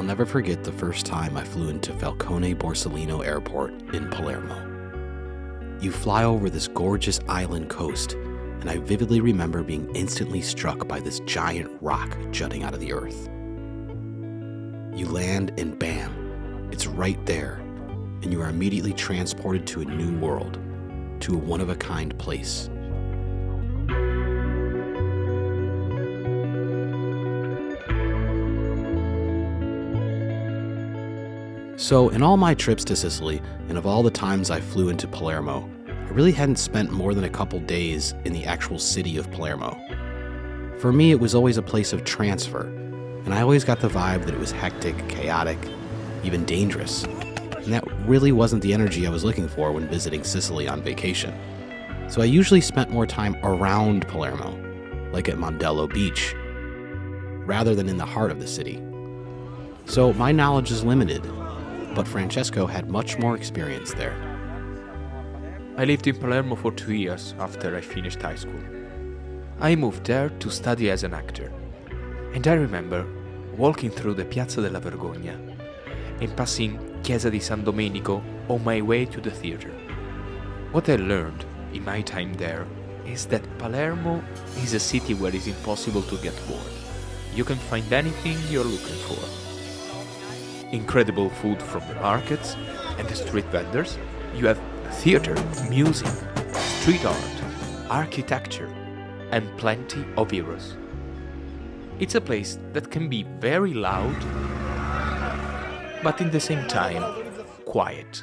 never forget the first time I flew into Falcone Borsellino Airport in Palermo. You fly over this gorgeous island coast, and I vividly remember being instantly struck by this giant rock jutting out of the earth. You land and bam, it's right there, and you are immediately transported to a new world, to a one-of-a-kind place. So, in all my trips to Sicily, and of all the times I flew into Palermo, I really hadn't spent more than a couple days in the actual city of Palermo. For me, it was always a place of transfer, and I always got the vibe that it was hectic, chaotic, even dangerous. And that really wasn't the energy I was looking for when visiting Sicily on vacation. So I usually spent more time around Palermo, like at Mondello Beach, rather than in the heart of the city. So my knowledge is limited, but Francesco had much more experience there. I lived in Palermo for 2 years after I finished high school. I moved there to study as an actor. And I remember walking through the Piazza della Vergogna and passing Chiesa di San Domenico on my way to the theater. What I learned in my time there is that Palermo is a city where it's impossible to get bored. You can find anything you're looking for. Incredible food from the markets and the street vendors. You have theater, music, street art, architecture, and plenty of heroes. It's a place that can be very loud, but in the same time, quiet.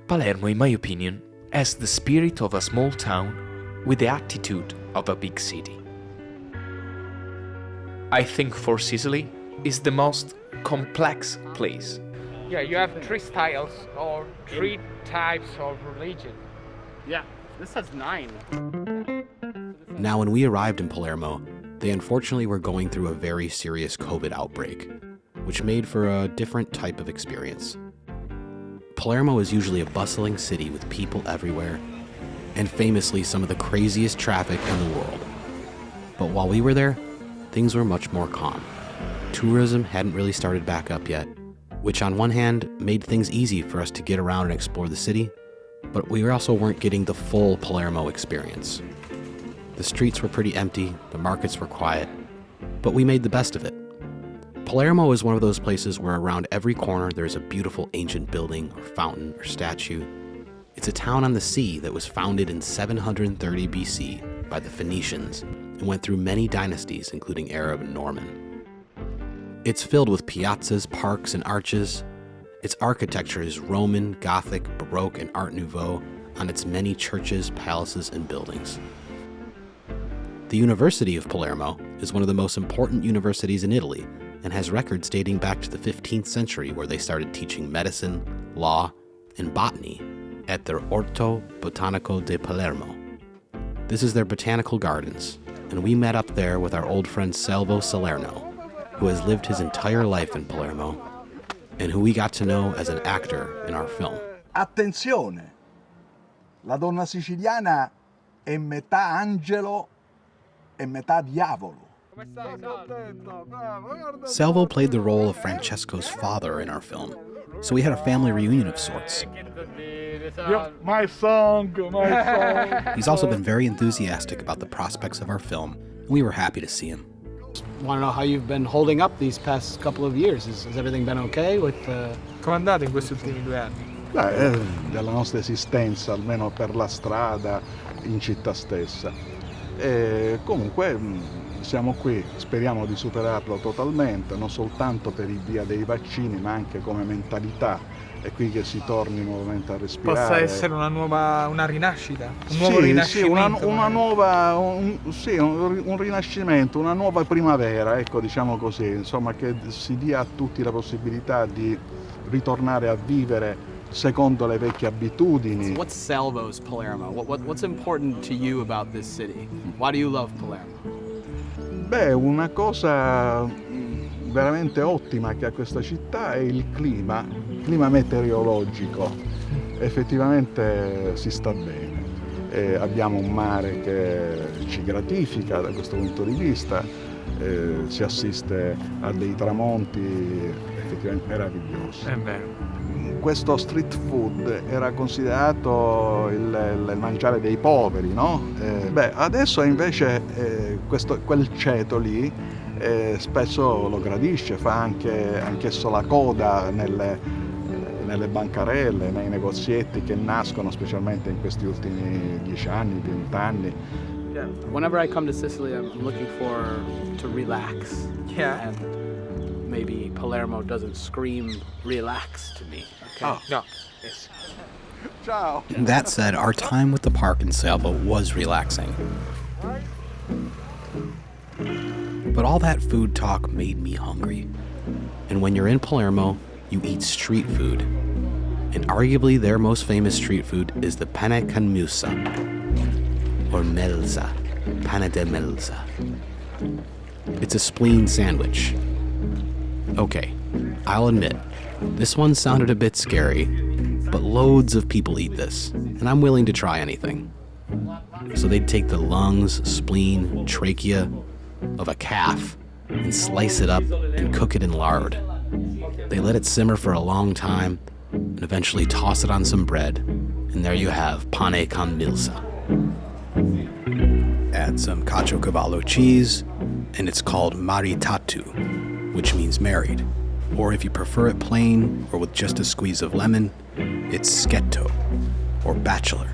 Palermo, in my opinion, has the spirit of a small town with the attitude of a big city. I think for Sicily is the most complex place. Yeah, you have 3 styles or 3 types of religion. Yeah, this has 9. Now, when we arrived in Palermo, they unfortunately were going through a very serious COVID outbreak, which made for a different type of experience. Palermo is usually a bustling city with people everywhere, and famously some of the craziest traffic in the world. But while we were there, things were much more calm. Tourism hadn't really started back up yet, which on one hand made things easy for us to get around and explore the city, but we also weren't getting the full Palermo experience. The streets were pretty empty, the markets were quiet, but we made the best of it. Palermo is one of those places where around every corner there's a beautiful ancient building or fountain or statue. It's a town on the sea that was founded in 730 BC by the Phoenicians and went through many dynasties, including Arab and Norman. It's filled with piazzas, parks, and arches. Its architecture is Roman, Gothic, Baroque, and Art Nouveau on its many churches, palaces, and buildings. The University of Palermo is one of the most important universities in Italy and has records dating back to the 15th century where they started teaching medicine, law, and botany at their Orto Botanico de Palermo. This is their botanical gardens, and we met up there with our old friend Salvo Salerno, who has lived his entire life in Palermo, and who we got to know as an actor in our film. Attenzione! La donna siciliana è metà angelo e metà diavolo. Salvo played the role of Francesco's father in our film, so we had a family reunion of sorts. Yeah, my song. He's also been very enthusiastic about the prospects of our film, and we were happy to see him. Want to know how you've been holding up these past couple of years? Has everything been okay with Come è andato in questi ultimi 2 anni? Della nostra esistenza, almeno per la strada, in città stessa. E comunque siamo qui, speriamo di superarlo totalmente, non soltanto per il via dei vaccini, ma anche come mentalità. È qui che si torni nuovamente a respirare. Possa essere una rinascita, un nuovo rinascimento. Un rinascimento, una nuova primavera, ecco, diciamo così, insomma, che si dia a tutti la possibilità di ritornare a vivere secondo le vecchie abitudini. What's Salvo's Palermo? What's important to you about this city? Why do you love Palermo? Beh, una cosa veramente ottima che ha questa città è il clima meteorologico. Effettivamente si sta bene. Abbiamo un mare che ci gratifica da questo punto di vista. si assiste a dei tramonti effettivamente meravigliosi. È vero. Questo street food era considerato il mangiare dei poveri, no? Adesso invece quel ceto lì spesso lo gradisce, fa anch'esso la coda nelle bancarelle, nei negozietti che nascono specialmente in questi ultimi 10 anni, 20 anni. Whenever I come to Sicily, I'm looking to relax. Yeah. And maybe Palermo doesn't scream relax to me. Okay. Oh, no. Ciao! That said, our time with the park and sailboat was relaxing. But all that food talk made me hungry. And when you're in Palermo, you eat street food. And arguably their most famous street food is the pane con musa, or melza, pane de melza. It's a spleen sandwich. Okay, I'll admit, this one sounded a bit scary, but loads of people eat this, and I'm willing to try anything. So they'd take the lungs, spleen, trachea of a calf and slice it up and cook it in lard. They let it simmer for a long time and eventually toss it on some bread, and there you have pane con milza. Add some caciocavallo cheese, and it's called maritatu, which means married. Or if you prefer it plain or with just a squeeze of lemon, it's schietto, or bachelor.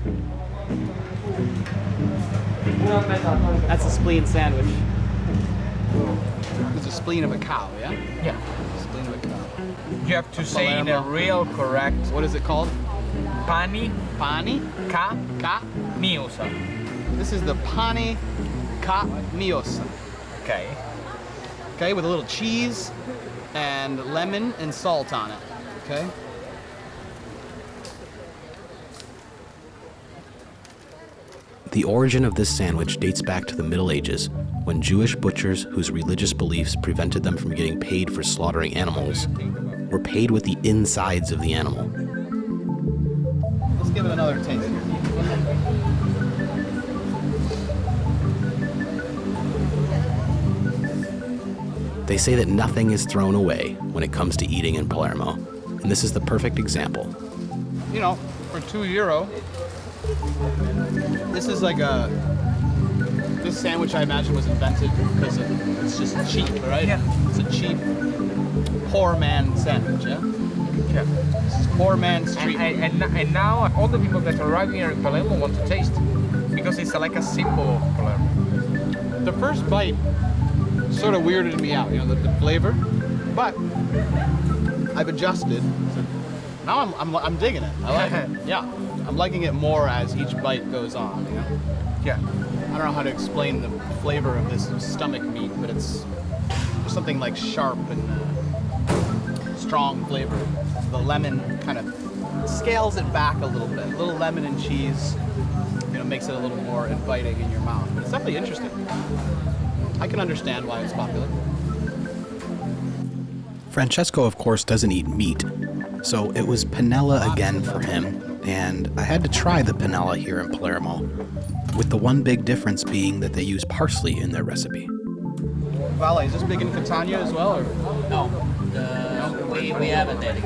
That's a spleen sandwich. It's a spleen of a cow, yeah? Yeah. Spleen of a cow. You have to say in a real correct What is it called? pani Pani ca ca. miusa. This is the pani ca miosa. Okay. Okay, with a little cheese and lemon and salt on it. Okay? The origin of this sandwich dates back to the Middle Ages, when Jewish butchers whose religious beliefs prevented them from getting paid for slaughtering animals were paid with the insides of the animal. Let's give it another taste. They say that nothing is thrown away when it comes to eating in Palermo, and this is the perfect example. You know, for €2, this is like this sandwich I imagine was invented because it's just cheap, right? Yeah. It's a cheap poor man sandwich, yeah? Yeah. This is poor man street food. And now all the people that arrive here in Palermo want to taste because it's like a symbol of Palermo. The first bite sort of weirded me out, you know, the flavor, but I've adjusted. So now I'm digging it. I like it. Yeah, I'm liking it more as each bite goes on. You know? Yeah. I don't know how to explain the flavor of this stomach meat, but it's just something like sharp and strong flavor. The lemon kind of scales it back a little bit. A little lemon and cheese, you know, makes it a little more inviting in your mouth. But it's definitely interesting. I can understand why it's popular. Francesco, of course, doesn't eat meat, so it was panella again for him, and I had to try the panella here in Palermo, with the one big difference being that they use parsley in their recipe. Vale, is this big in Catania as well? Or? No, we haven't any,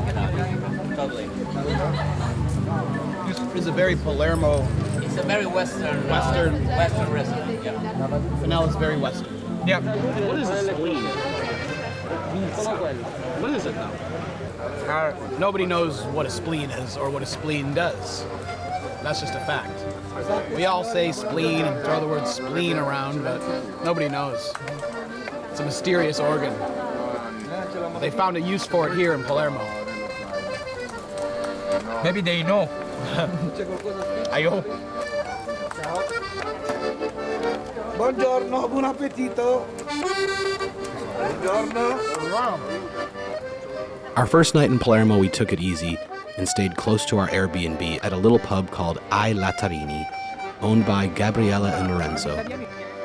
totally. It's a very Palermo. It's a very Western recipe. Yeah. Panella is very Western. Yeah. What is a spleen? What is it though? Nobody knows what a spleen is or what a spleen does. That's just a fact. We all say spleen and throw the word spleen around, but nobody knows. It's a mysterious organ. They found a use for it here in Palermo. Maybe they know. I hope. Buongiorno, buon appetito. Buongiorno. Our first night in Palermo, we took it easy and stayed close to our Airbnb at a little pub called I Lattarini, owned by Gabriella and Lorenzo,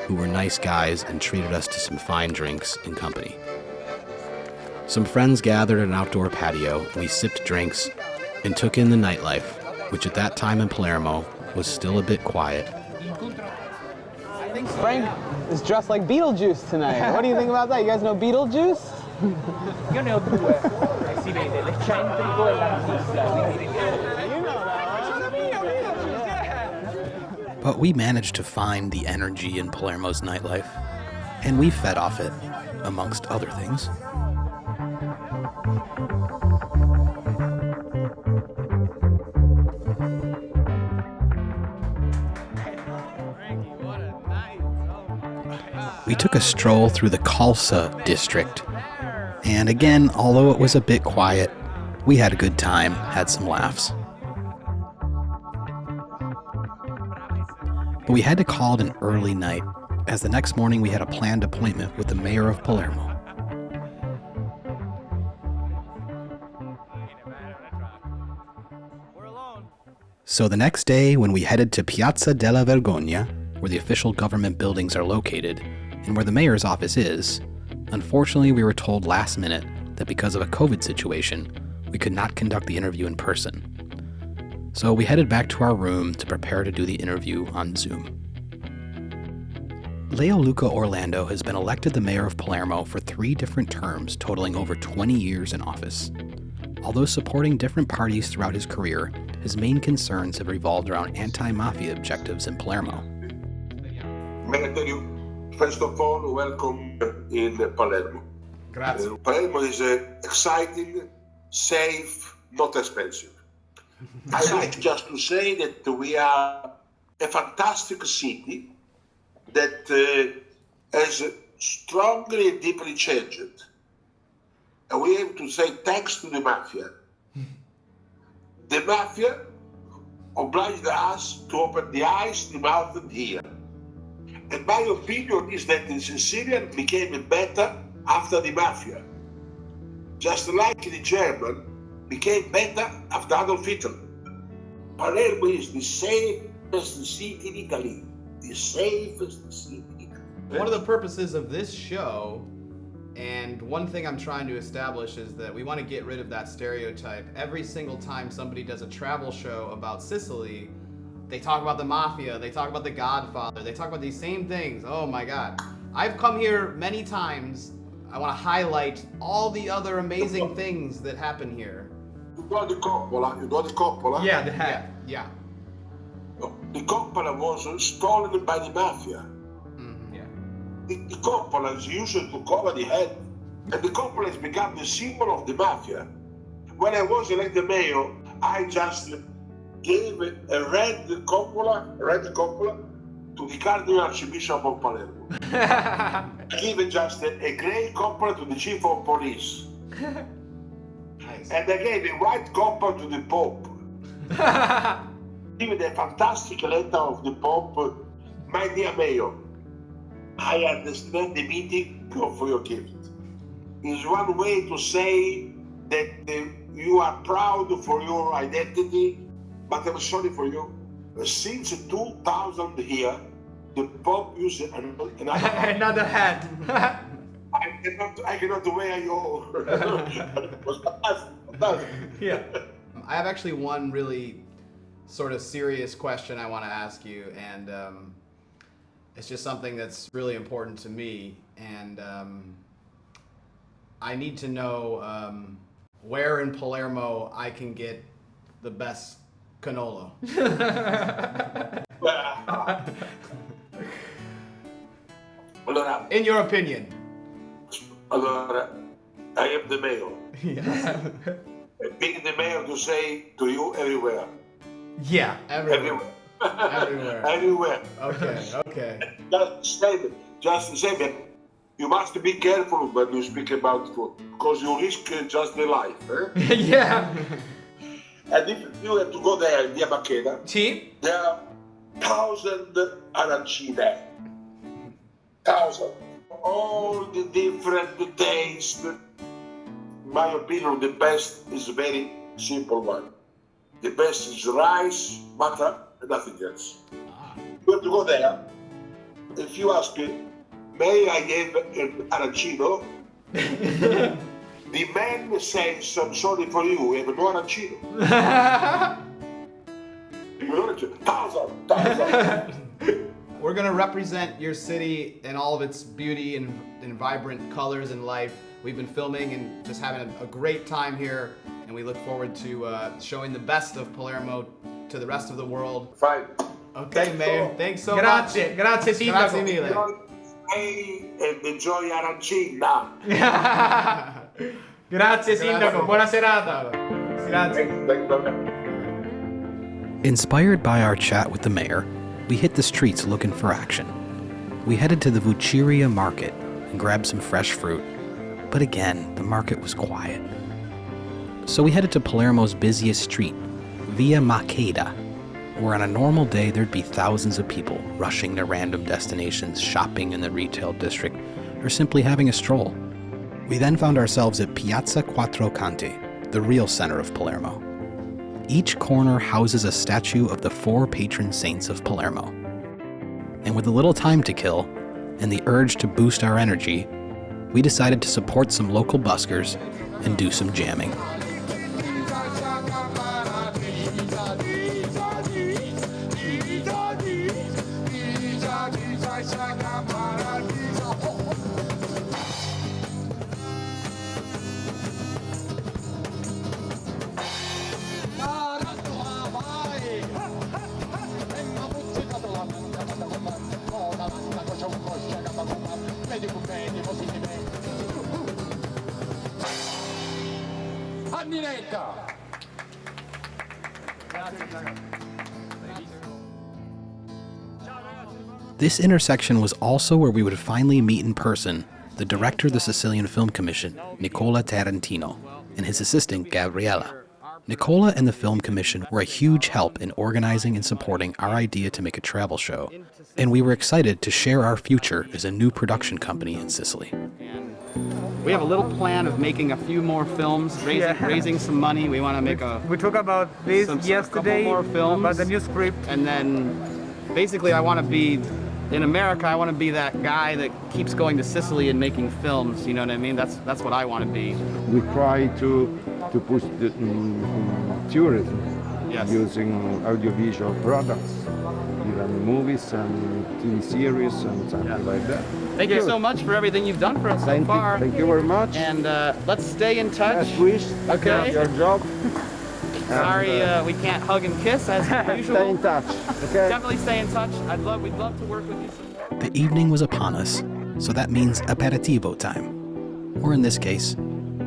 who were nice guys and treated us to some fine drinks and company. Some friends gathered at an outdoor patio, and we sipped drinks and took in the nightlife, which at that time in Palermo was still a bit quiet. think so. Frank is dressed like Beetlejuice tonight. What do you think about that? You guys know Beetlejuice? Io ne ho due. Si vede l'eccentrico e l'artista. But we managed to find the energy in Palermo's nightlife, and we fed off it, amongst other things. We took a stroll through the Calza district, and again, although it was a bit quiet, we had a good time, had some laughs. But we had to call it an early night, as the next morning we had a planned appointment with the mayor of Palermo. So the next day, when we headed to Piazza della Vergogna, where the official government buildings are located, and where the mayor's office is, unfortunately we were told last minute that because of a COVID situation, we could not conduct the interview in person. So we headed back to our room to prepare to do the interview on Zoom. Leo Luca Orlando has been elected the mayor of Palermo for 3 different terms, totaling over 20 years in office. Although supporting different parties throughout his career, his main concerns have revolved around anti-mafia objectives in Palermo. May I tell you, first of all, welcome in Palermo. Grazie. Palermo is exciting, safe, not expensive. I like just to say that we are a fantastic city that has strongly and deeply changed. And we have to say thanks to the mafia. The mafia obliged us to open the eyes, the mouth, and ear. And my opinion is that the Sicilian became better after the mafia. Just like the German became better after Adolf Hitler. Palermo is the safest city in Italy. The safest city in Italy. One of the purposes of this show, and one thing I'm trying to establish, is that we want to get rid of that stereotype. Every single time somebody does a travel show about Sicily, they talk about the mafia, they talk about the Godfather, they talk about these same things. Oh my God. I've come here many times. I want to highlight all the other amazing things that happen here. You know the Coppola? You know the Coppola? Yeah, the hat. Yeah. No, the Coppola was stolen by the mafia. The Coppola is used to cover the head, and the Coppola has become the symbol of the mafia. When I was elected mayor, I just gave a red Coppola to the Cardinal Archbishop of Palermo. I gave just a grey Coppola to the Chief of Police. Nice. And I gave a white Coppola to the Pope. Even a fantastic letter of the Pope, my dear mayor, I understand the meaning of your gift. It's one way to say that you are proud for your identity, but I'm sorry for you. Since 2000 here, the Pope uses Another hat. I cannot wear your. Yeah. I have actually one really sort of serious question I want to ask you, and it's just something that's really important to me, and I need to know where in Palermo I can get the best cannolo. Allora, in your opinion. Allora, I am the mayor. Yes. Being the mayor to say to you everywhere. Yeah, everywhere. Everywhere. Okay. Just the same. You must be careful when you speak about food, because you risk just the life. Eh? Yeah. And if you have to go there in Via Macchina, there are 1,000 arancine. 1,000. All the different tastes. In my opinion, the best is a very simple one. The best is rice, butter, and nothing else. You have to go there. If you ask me, may I have an arancino? The man says, I'm sorry for you, we have no arancino. 1,000. we're gonna represent your city and all of its beauty and vibrant colors and life. We've been filming and just having a great time here, and we look forward to showing the best of Palermo to the rest of the world. Fine. Okay, Mayor. Thanks so Grazie, much. grazie Sindaco. Grazie mille. And enjoy arancina. Grazie Sindaco, buona serata. Grazie. Inspired by our chat with the mayor, we hit the streets looking for action. We headed to the Vucciria market and grabbed some fresh fruit, but again, the market was quiet. So we headed to Palermo's busiest street, Via Maqueda, where on a normal day there'd be thousands of people rushing to random destinations, shopping in the retail district, or simply having a stroll. We then found ourselves at Piazza Quattro Canti, the real center of Palermo. Each corner houses a statue of the 4 patron saints of Palermo. And with a little time to kill, and the urge to boost our energy, we decided to support some local buskers and do some jamming. This intersection was also where we would finally meet in person the director of the Sicilian Film Commission, Nicola Tarantino, and his assistant, Gabriella. Nicola and the Film Commission were a huge help in organizing and supporting our idea to make a travel show, and we were excited to share our future as a new production company in Sicily. We have a little plan of making a few more films, raising some money. We want to make We talked about this yesterday, more films, about the new script. And then basically I want to be, in America, I want to be that guy that keeps going to Sicily and making films, you know what I mean? That's what I want to be. We try to push the tourism using audiovisual products, even movies and TV series and something like that. Thank you so much for everything you've done for us so far. Thank you very much. And let's stay in touch. Best wish. Okay. Your job. Sorry, we can't hug and kiss as usual. Stay in touch. Okay. Definitely stay in touch. We'd love to work with you some more. The evening was upon us, so that means aperitivo time. Or in this case,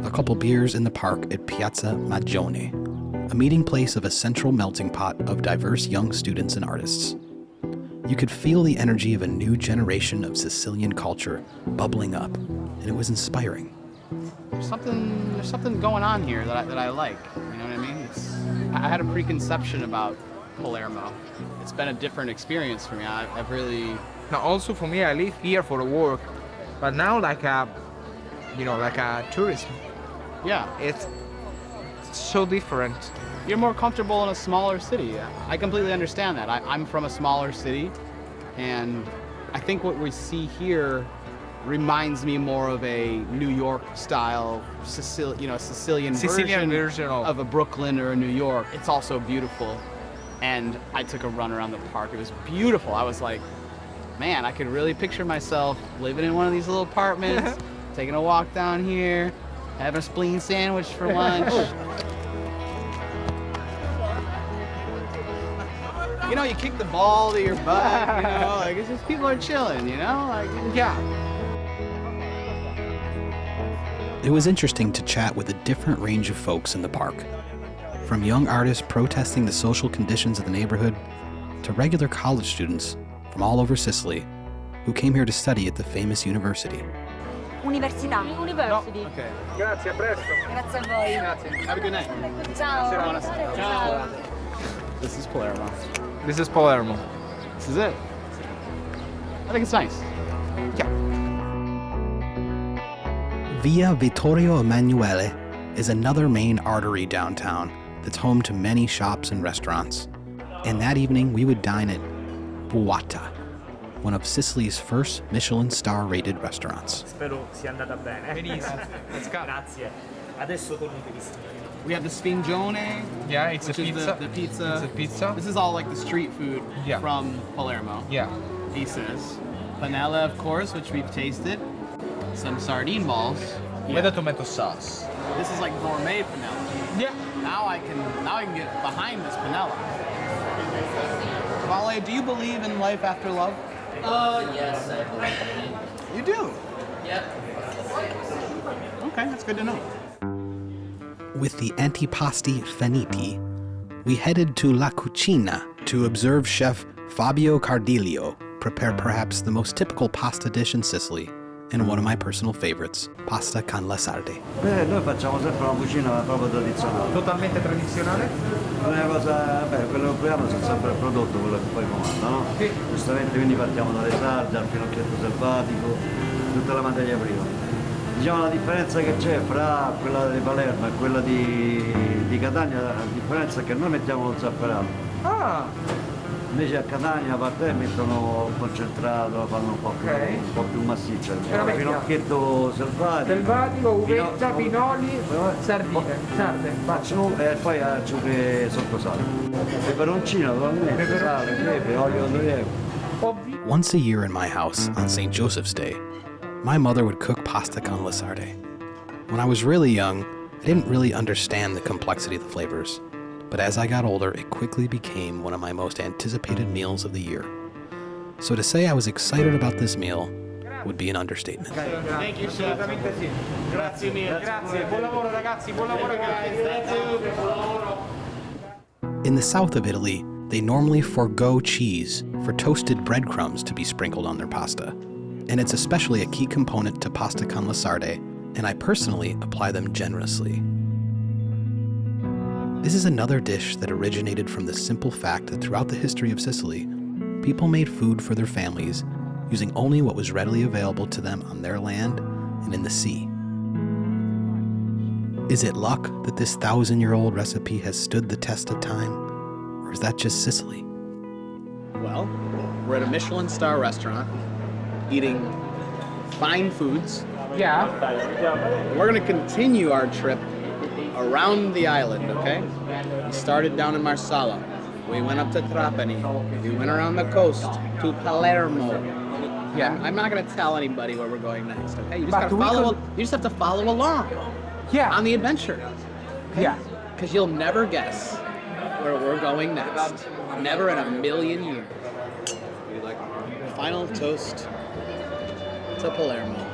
a couple beers in the park at Piaza Majon, a meeting place of a central melting pot of diverse young students and artists. You could feel the energy of a new generation of Sicilian culture bubbling up, and it was inspiring. There's something going on here that I like. You know what I mean? I had a preconception about Palermo. It's been a different experience for me. I've really. Now, also for me, I live here for work, but now like a tourist. Yeah. It's so different. You're more comfortable in a smaller city. I completely understand that. I'm from a smaller city, and I think what we see here reminds me more of a New York style Sicilian version of a Brooklyn or a New York. It's also beautiful, and I took a run around the park. It was beautiful. I was like, man, I could really picture myself living in one of these little apartments, taking a walk down here, having a spleen sandwich for lunch. You know, you kick the ball to your butt, you know, like it's just people are chilling, you know, like, yeah. It was interesting to chat with a different range of folks in the park. From young artists protesting the social conditions of the neighborhood, to regular college students from all over Sicily who came here to study at the famous university. Università. University. No. Okay. Grazie, a presto. Grazie a voi. Grazie. Have a good night. Ciao. Ciao. This is Palermo. This is Palermo. This is it. I think it's nice. Yeah. Via Vittorio Emanuele is another main artery downtown that's home to many shops and restaurants. And that evening we would dine at Bata, one of Sicily's first Michelin star-rated restaurants. Spero sia andata bene. Benissimo. Let's go. Grazie. Adesso tornate di We have the spingione. Yeah, it's which a is pizza. The pizza. It's a pizza. This is all like the street food from Palermo. Yeah. he says. Panella, of course, which we've tasted. Some sardine balls. With a tomato sauce. This is like gourmet panella. Yeah. Now I can get behind this panella. Vale, do you believe in life after love? Yes, I believe in it. You do? Yep. Okay, that's good to know. With the antipasti finiti, we headed to La Cucina to observe chef Fabio Cardilio prepare perhaps the most typical pasta dish in Sicily, and one of my personal favorites, pasta con le sarde. Noi facciamo sempre una cucina proprio tradizionale. Totalmente tradizionale? Una cosa, quello che proviamo sono sempre il prodotto, quello che poi comanda, no? Sì. Giustamente quindi partiamo dalle sarde, al finocchietto selvatico, tutta la materia prima. Diciamo la differenza che c'è fra quella di Palermo e quella di Catania, la differenza è che noi mettiamo lo zafferano. Ah! Invece a Catania a parte mettono concentrato, la fanno un po' più massiccia. Il finocchietto selvatico, uvetta, pinoli, sardine, sarde, e poi acciughe sottosale. Peperoncino naturalmente, sale, pepe, olio d'olivo. Once a year in my house on St. Joseph's Day, my mother would cook pasta con le sarde. When I was really young, I didn't really understand the complexity of the flavors. But as I got older, it quickly became one of my most anticipated meals of the year. So to say I was excited about this meal would be an understatement. Thank you, chef. Grazie mille. Grazie. Buon lavoro, ragazzi. Buon lavoro, guys. Thank you. In the south of Italy, they normally forego cheese for toasted breadcrumbs to be sprinkled on their pasta. And it's especially a key component to pasta con le sarde, and I personally apply them generously. This is another dish that originated from the simple fact that throughout the history of Sicily, people made food for their families using only what was readily available to them on their land and in the sea. Is it luck that this 1,000-year-old recipe has stood the test of time? Or is that just Sicily? Well, we're at a Michelin star restaurant, eating fine foods. Yeah. We're gonna continue our trip around the island, okay? We started down in Marsala. We went up to Trapani. We went around the coast to Palermo. Yeah. I'm not gonna tell anybody where we're going next, okay? You just have to follow along. Yeah. On the adventure. Okay? Yeah. Because you'll never guess where we're going next. Never in a million years. Final toast to Palermo.